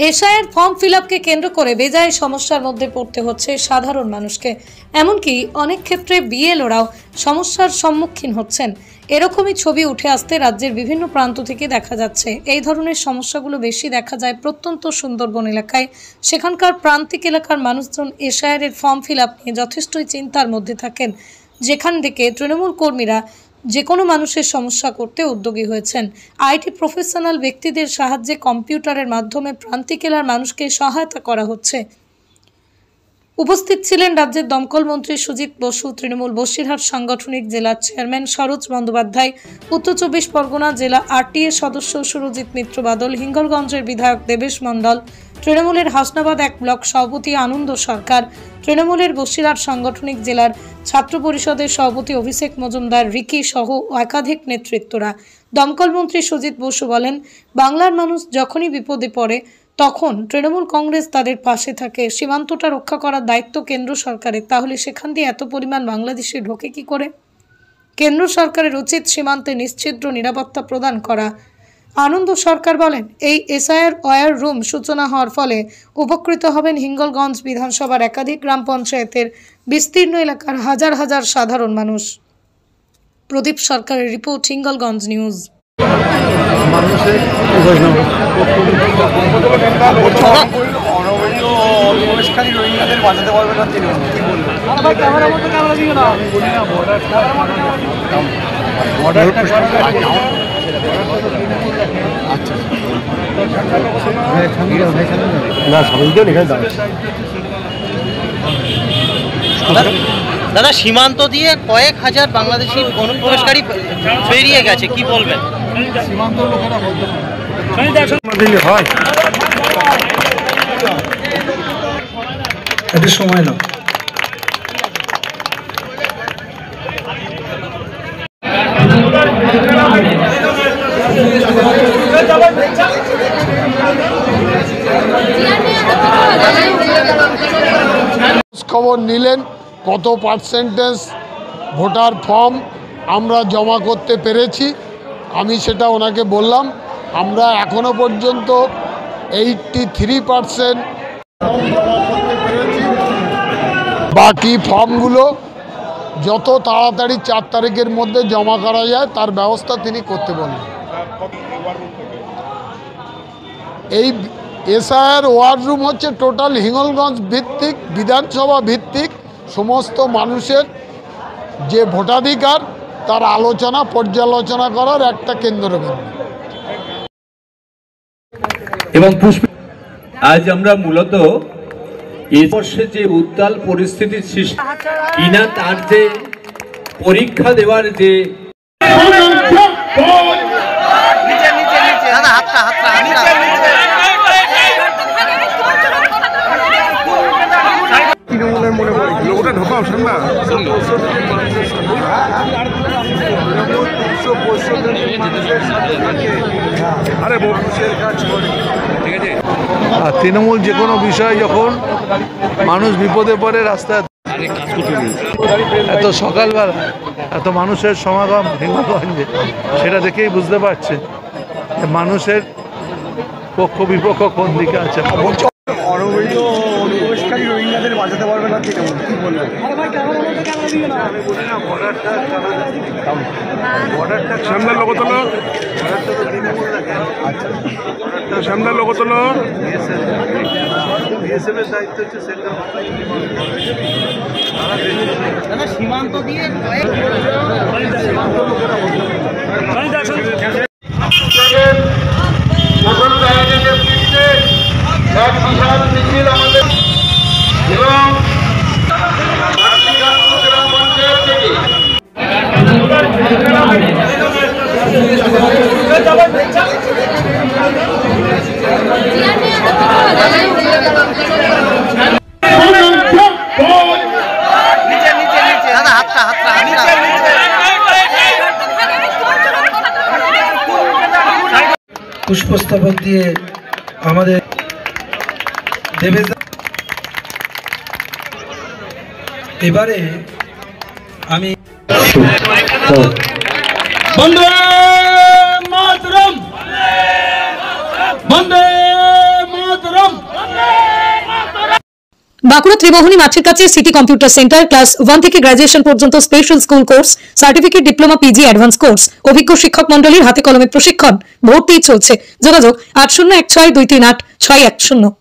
এসআইয়ের form fill আপকে কেন্দ্র করে বেজায় সমস্যার মধ্যে পড়তে হচ্ছে সাধারণ মানুষকে। এমনকি অনেক ক্ষেত্রে বিএলওরাও সমস্যার সম্মুখীন হচ্ছেন। এরকমই ছবি উঠে আসতে রাজ্যের বিভিন্ন প্রান্ত থেকে দেখা যাচ্ছে। এই ধরনের সমস্যাগুলো বেশি দেখা যায় প্রত্যন্ত সুন্দরবন এলাকায়। সেখানকার প্রান্তিক এলাকার মানুষজন এসআইয়ের ফর্ম ফিল আপ নিয়ে যথেষ্টই চিন্তার মধ্যে থাকেন, যেখান থেকে তৃণমূল কর্মীরা যে কোনো মানুষের সমস্যা করতে উদ্যোগী হয়েছেন। আইটি প্রফেশনাল ব্যক্তিদের সাহায্যে কম্পিউটারের মাধ্যমে প্রান্তিক এলাকার মানুষকে সহায়তা করা হচ্ছে। উপস্থিত ছিলেন রাজ্যের দমকল মন্ত্রী সুজিত বসু, তৃণমূল বসিরহাট সাংগঠনিক জেলার চেয়ারম্যান সরোজ বন্দ্যোপাধ্যায়, উত্তর 24 পরগনা জেলা আরটিএ সদস্য সুরজিৎ মিত্র বাদল, হিঙ্গলগঞ্জের বিধায়ক দেবেশ মণ্ডল, তৃণমূলের হাসনাবাদ 1 ব্লক সভাপতি আনন্দ সরকার, তৃণমূলের বসিরহাট সাংগঠনিক জেলার ছাত্র পরিষদের সভাপতি অভিষেক মজুমদার, রিকি সহ একাধিক নেতৃত্বরা। দমকল মন্ত্রী সুজিত বসু বলেন, বাংলার মানুষ যখনই বিপদে পড়ে তখন তৃণমূল কংগ্রেস তাদের পাশে থাকে। সীমান্তটা রক্ষা করার দায়িত্ব কেন্দ্র সরকারের, তাহলে সেখান দিয়ে এত পরিমাণ বাংলাদেশে ঢোকে কি করে? কেন্দ্র সরকারের উচিত সীমান্তে নিশ্ছিদ্র নিরাপত্তা প্রদান করা। আনন্দ সরকার বলেন, এই এসআইআর ওয়্যার রুম সূচনা হওয়ার ফলে উপকৃত হবেন হিঙ্গলগঞ্জ বিধানসভার একাধিক গ্রাম পঞ্চায়েতের বিস্তীর্ণ এলাকার হাজার হাজার সাধারণ মানুষ। প্রদীপ সরকারের রিপোর্ট, হিঙ্গলগঞ্জ নিউজ। দাদা, সীমান্ত দিয়ে কয়েক হাজার বাংলাদেশি অনুপ্রবেশকারী বেরিয়ে গেছে, কি বলবেন? সীমান্ত লোকেরা হয় এটা সময় না। খবর নিলেন কত পার্সেন্টেজ ভোটার ফর্ম আমরা জমা করতে পেরেছি। আমি সেটা ওনাকে বললাম, আমরা এখনো পর্যন্ত 83% জমা করতে পেরেছি। বাকি ফর্মগুলো যত তাড়াতাড়ি 4 তারিখের মধ্যে জমা করা যায় তার ব্যবস্থা তিনি করতে বললেন। এই এসআইআর ওয়ার রুম হচ্ছে টোটাল হিঙ্গলগঞ্জ ভিত্তিক, বিধানসভা ভিত্তিক সমস্ত মানুষের যে ভোটাধিকার তার আলোচনা পর্যালোচনা করার একটা কেন্দ্রবিন্দু। এবং আজ আমরা মূলত এই বর্ষে যে উত্তাল পরিস্থিতির সৃষ্টি কিনা তার যে পরীক্ষা দেওয়ার যে তৃণমূলের মনে পড়ে ওটা ঢোকাও ঠান্ডা আরে মানুষের কাজ করে, ঠিক আছে। আর তৃণমূল যে কোনো বিষয় যখন মানুষ বিপদে পড়ে রাস্তায় এত সকালবেলা এত মানুষের সমাগম হিঙ্গলগঞ্জে, সেটা দেখেই বুঝতে পারছে মানুষের পক্ষ বিপক্ষ কোন দিকে আছে। অনবৈধ অনুপ্রবেশকারী রোহিঙ্গাদের বাঁচাতে পারবে না তৃণমূল, কি বলবেন? শ্যামদার লোক তোলো, শ্যামদার লোক তোলো। সীমান্ত দিয়ে এক বিশাল মিছিল আমাদের এবং গ্রাম পঞ্চায়েত থেকে পুষ্পস্তবক দিয়ে আমাদের দেবে। এবারে আমি বন্দে মাতরম, বন্দে মাতরম। বাঁকুড়া ত্রিমোহনী মাঠের কাছে সিটি কম্পিউটার সেন্টার ক্লাস 1 থেকে গ্রাজুয়েশন পর্যন্ত special school course, certificate, diploma, PG, advance course, অভিজ্ঞ শিক্ষক মন্ডলীর হাতে কলমে প্রশিক্ষণ, ভর্তি চলছে। যোগাযোগ 8016238610।